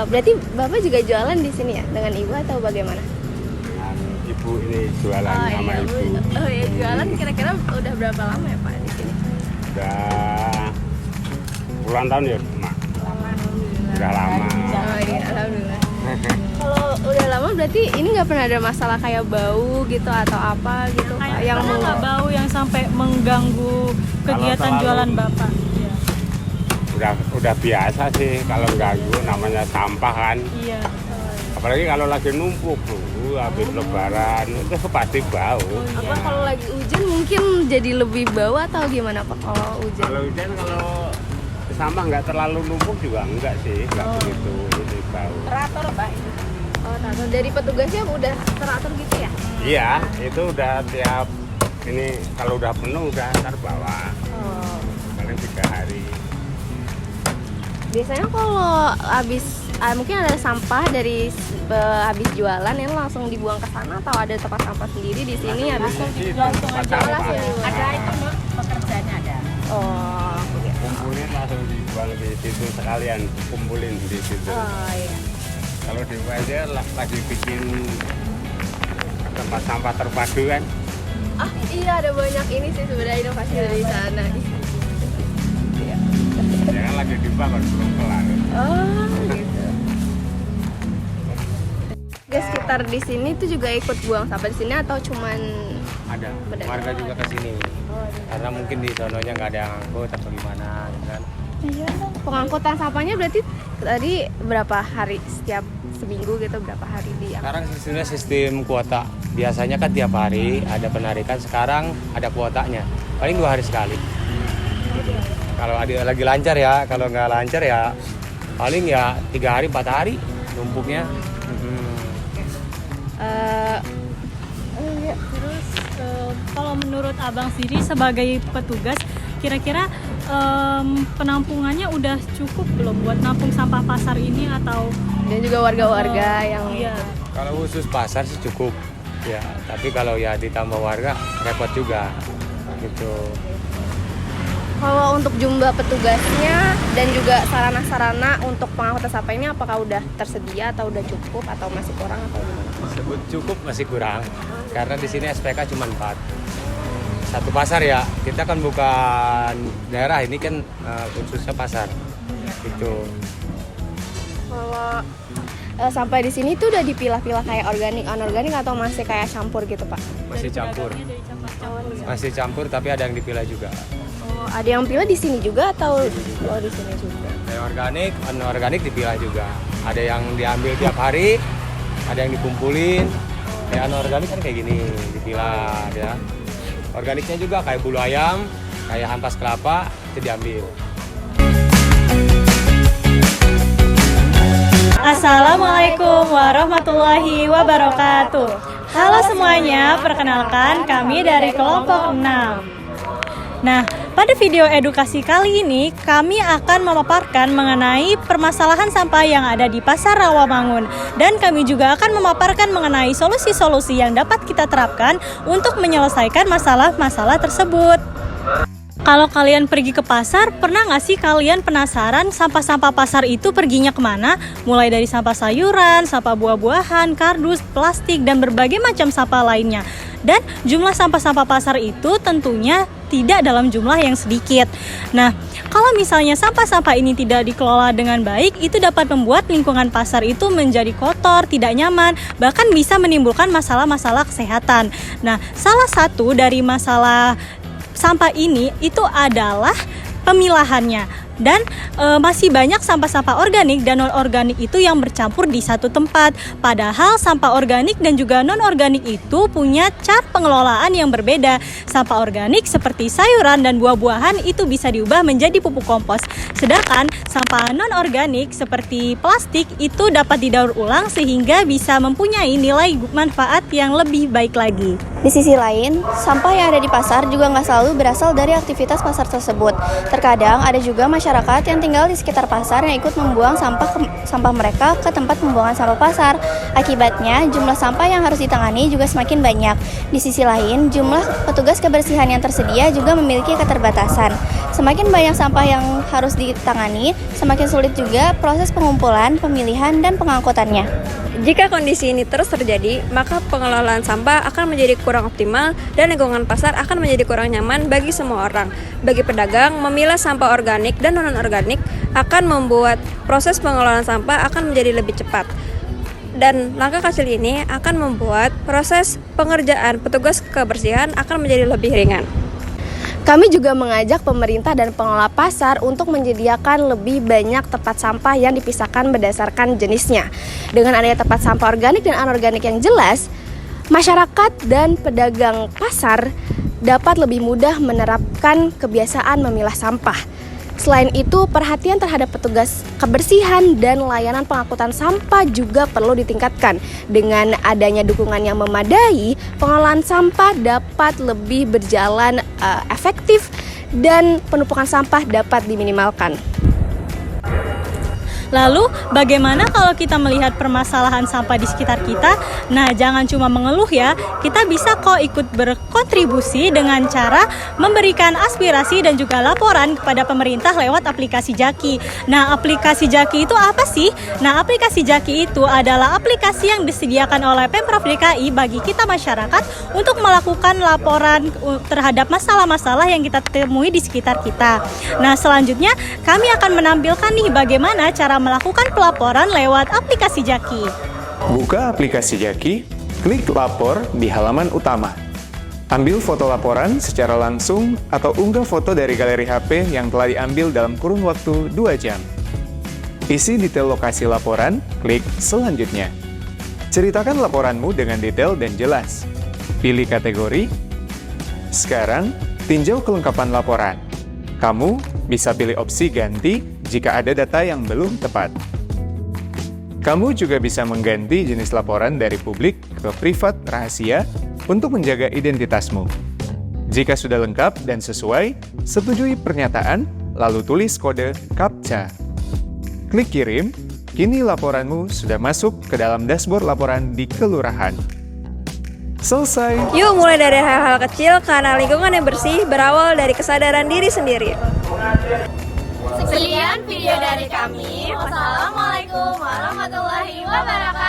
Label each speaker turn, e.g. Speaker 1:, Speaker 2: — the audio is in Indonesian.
Speaker 1: Berarti Bapak juga jualan di sini ya dengan Ibu atau bagaimana?
Speaker 2: Ibu ini jualan sama
Speaker 1: iya,
Speaker 2: ibu.
Speaker 1: Oh iya, jualan kira-kira udah berapa lama ya Pak di sini?
Speaker 2: Udah puluhan tahun ya, Mak. Udah lama.
Speaker 1: Oh iya, alhamdulillah. Kalau udah lama berarti ini nggak pernah ada masalah kayak bau gitu atau apa gitu Pak?
Speaker 3: Yang nggak bau yang sampai mengganggu kegiatan
Speaker 2: terlalu-
Speaker 3: jualan Bapak. Iya.
Speaker 2: Udah biasa sih kalau ganggu, namanya sampah kan.
Speaker 3: Iya.
Speaker 2: Apalagi kalau lagi numpuk habis lebaran itu pasti bau.
Speaker 1: Apa kalau lagi hujan mungkin jadi lebih bau atau gimana Pak kalau hujan?
Speaker 2: Kalau hujan kalau sampah nggak terlalu numpuk juga enggak sih, nggak begitu ini bau.
Speaker 1: Teratur Pak itu. Oh, teratur. Dari petugasnya udah teratur gitu ya?
Speaker 2: Iya, itu udah tiap ini kalau udah penuh udah ntar bawa
Speaker 1: Oh.
Speaker 2: paling 3 hari.
Speaker 1: Biasanya kalau habis mungkin ada sampah dari habis jualan yang langsung dibuang ke sana atau ada tempat sampah sendiri di sini habis
Speaker 3: langsung aja.
Speaker 2: Sampah.
Speaker 1: langsung dibuang.
Speaker 3: Ada itu Mbak, pekerjaannya ada.
Speaker 1: Oh, gitu.
Speaker 2: Kumpulin langsung dibuang di situ sekalian, kumpulin di situ.
Speaker 1: Oh iya.
Speaker 2: Kalau di UPD lagi bikin tempat sampah terpadu kan.
Speaker 1: Ah iya ada banyak ini sih sebenarnya inovasi dari sana. Iya.
Speaker 2: Ya kan lagi dibangun belum kelar.
Speaker 1: Oh gitu. Guys sekitar di sini tuh juga ikut buang sampah di sini atau cuman
Speaker 4: Ada
Speaker 1: Pedagang.
Speaker 4: warga juga ke sini karena mungkin di sononya nggak ada yang angkut atau gimana gitu kan.
Speaker 1: pengangkutan sampahnya berarti tadi berapa hari setiap seminggu gitu berapa hari di
Speaker 4: Sekarang sistemnya sistem kuota, biasanya kan tiap hari ada penarikan, sekarang ada kuotanya paling 2 hari sekali. Kalau ada lagi lancar ya, kalau nggak lancar ya paling ya 3 hari 4 hari numpuknya.
Speaker 3: Terus kalau menurut Abang sendiri sebagai petugas, kira-kira penampungannya udah cukup belum buat nampung sampah pasar ini atau
Speaker 1: dan juga warga-warga yang
Speaker 3: iya.
Speaker 4: Kalau khusus pasar sih cukup ya, tapi kalau ya ditambah warga repot juga gitu.
Speaker 1: Kalau untuk jumlah petugasnya dan juga sarana-sarana untuk pengangkutan sampah ini apakah udah tersedia atau udah cukup atau masih kurang atau gimana?
Speaker 4: Sebut cukup masih kurang karena di sini SPK cuma 4. Satu pasar ya, kita kan bukan daerah, ini kan khususnya pasar gitu.
Speaker 1: Kalau sampai di sini tuh udah dipilah-pilah kayak organik, anorganik atau masih kayak campur gitu Pak?
Speaker 4: Masih campur,
Speaker 3: Dari campur-campur.
Speaker 4: masih campur tapi ada yang dipilah juga.
Speaker 1: Oh, ada yang pilih di sini juga atau oh di sini juga?
Speaker 4: Kayak organik, anorganik dipilah juga. Ada yang diambil tiap hari, ada yang dikumpulin. Kayak anorganik kan kayak gini, dipilah ya. Organiknya juga kayak bulu ayam, kayak ampas kelapa itu diambil.
Speaker 3: Assalamualaikum warahmatullahi wabarakatuh. Halo semuanya, perkenalkan kami dari kelompok 6. Nah, pada video edukasi kali ini kami akan memaparkan mengenai permasalahan sampah yang ada di Pasar Rawamangun dan kami juga akan memaparkan mengenai solusi-solusi yang dapat kita terapkan untuk menyelesaikan masalah-masalah tersebut. Kalau kalian pergi ke pasar, pernah nggak sih kalian penasaran sampah-sampah pasar itu perginya kemana? Mulai dari sampah sayuran, sampah buah-buahan, kardus, plastik, dan berbagai macam sampah lainnya. Dan jumlah sampah-sampah pasar itu tentunya tidak dalam jumlah yang sedikit. Nah, kalau misalnya sampah-sampah ini tidak dikelola dengan baik, itu dapat membuat lingkungan pasar itu menjadi kotor, tidak nyaman, bahkan bisa menimbulkan masalah-masalah kesehatan. Nah, salah satu dari masalah sampah ini itu adalah pemilahannya dan masih banyak sampah-sampah organik dan non-organik itu yang bercampur di satu tempat. Padahal sampah organik dan juga non-organik itu punya cara pengelolaan yang berbeda. Sampah organik seperti sayuran dan buah-buahan itu bisa diubah menjadi pupuk kompos. Sedangkan sampah non-organik seperti plastik itu dapat didaur ulang sehingga bisa mempunyai nilai manfaat yang lebih baik lagi.
Speaker 5: Di sisi lain, sampah yang ada di pasar juga nggak selalu berasal dari aktivitas pasar tersebut. Terkadang ada juga masyarakat yang tinggal di sekitar pasar yang ikut membuang sampah mereka ke tempat pembuangan sampah pasar. Akibatnya, jumlah sampah yang harus ditangani juga semakin banyak. Di sisi lain, jumlah petugas kebersihan yang tersedia juga memiliki keterbatasan. Semakin banyak sampah yang harus ditangani, semakin sulit juga proses pengumpulan, pemilihan, dan pengangkutannya.
Speaker 6: Jika kondisi ini terus terjadi, maka pengelolaan sampah akan menjadi kurang optimal dan lingkungan pasar akan menjadi kurang nyaman bagi semua orang. Bagi pedagang, memilah sampah organik dan non-organik akan membuat proses pengelolaan sampah akan menjadi lebih cepat. Dan langkah kecil ini akan membuat proses pengerjaan petugas kebersihan akan menjadi lebih ringan.
Speaker 1: Kami juga mengajak pemerintah dan pengelola pasar untuk menyediakan lebih banyak tempat sampah yang dipisahkan berdasarkan jenisnya. Dengan adanya tempat sampah organik dan anorganik yang jelas, masyarakat dan pedagang pasar dapat lebih mudah menerapkan kebiasaan memilah sampah. Selain itu, perhatian terhadap petugas kebersihan dan layanan pengangkutan sampah juga perlu ditingkatkan. Dengan adanya dukungan yang memadai, pengelolaan sampah dapat lebih berjalan efektif dan penumpukan sampah dapat diminimalkan.
Speaker 3: Lalu, bagaimana kalau kita melihat permasalahan sampah di sekitar kita? Nah, jangan cuma mengeluh ya, kita bisa kok ikut berkontribusi dengan cara memberikan aspirasi dan juga laporan kepada pemerintah lewat aplikasi Jaki. Nah, aplikasi Jaki itu apa sih? Nah, aplikasi Jaki itu adalah aplikasi yang disediakan oleh Pemprov DKI bagi kita masyarakat untuk melakukan laporan terhadap masalah-masalah yang kita temui di sekitar kita. Nah, selanjutnya kami akan menampilkan nih bagaimana cara melakukan pelaporan lewat aplikasi Jaki.
Speaker 7: Buka aplikasi Jaki, klik lapor di halaman utama. Ambil foto laporan secara langsung atau unggah foto dari galeri HP yang telah diambil dalam kurun waktu 2 jam. Isi detail lokasi laporan, klik selanjutnya. Ceritakan laporanmu dengan detail dan jelas. Pilih kategori. Sekarang, tinjau kelengkapan laporan. Kamu bisa pilih opsi ganti jika ada data yang belum tepat. Kamu juga bisa mengganti jenis laporan dari publik ke privat rahasia untuk menjaga identitasmu. Jika sudah lengkap dan sesuai, setujui pernyataan, lalu tulis kode CAPTCHA. Klik kirim, kini laporanmu sudah masuk ke dalam dashboard laporan di kelurahan. Selesai!
Speaker 6: Yuk mulai dari hal-hal kecil karena lingkungan yang bersih berawal dari kesadaran diri sendiri.
Speaker 1: Sekian video dari kami. Wassalamualaikum warahmatullahi wabarakatuh.